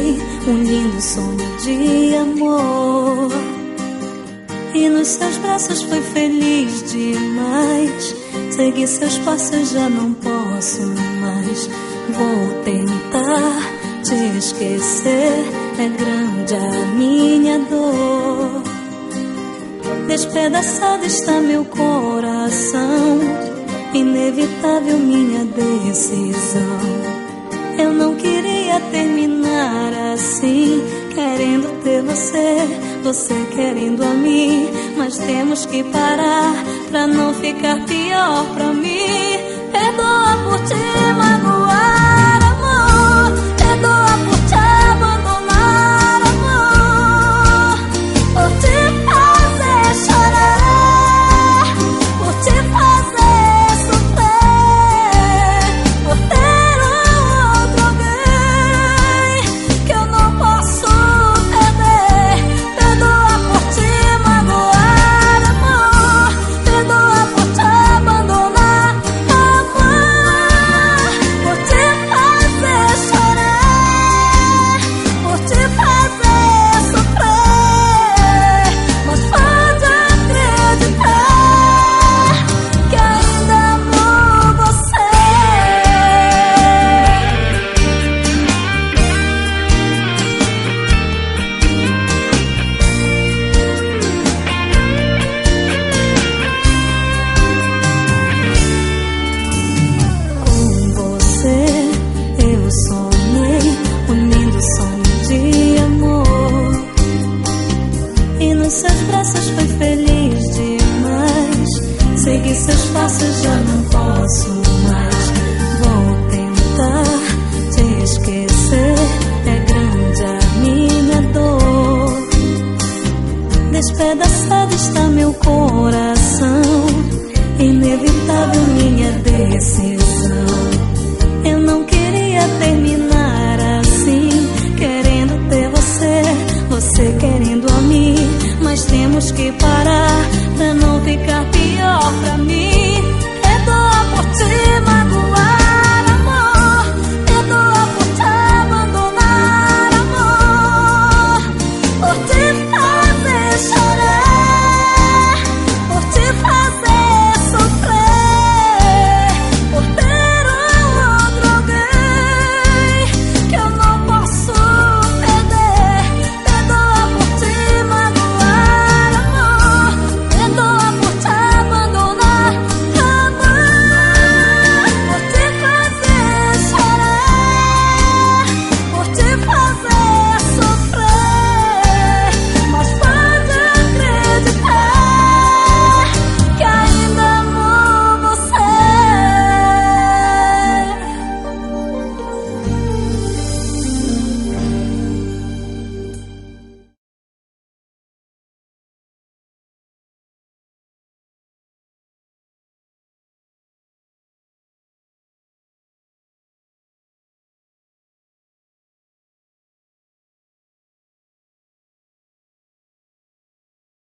sonhei um lindo sonho de amor, e nos seus braços fui feliz demais. Segui seus passos, já não posso mais. Vou tentar te esquecer, é grande a minha dor. Despedaçado está meu coração, inevitável minha decisão. Eu não queria terminar assim, querendo ter você, você querendo a mim. Mas temos que parar pra não ficar pior pra mim. Perdoa por te magoar, amor. Perdoa por te abandonar, amor. Por te fazer chorar, por te fazer sofrer, por ter outro alguém que eu não posso perder. Perdoa por te magoar, amor. Perdoa por te abandonar, amor. Por te fazer chorar, por te fazer sofrer. Mas pode acreditar que ainda amo você. Com você eu sonhei um lindo sonho de amor, e nos seus braços fui feliz demais. Segui seus passos, já não posso mais. Vou tentar te esquecer, é grande a minha dor. Despedaçado está meu coração, inevitável minha decisão. Eu não queria terminar assim, querendo ter você, você querendo a mim. Mas temos que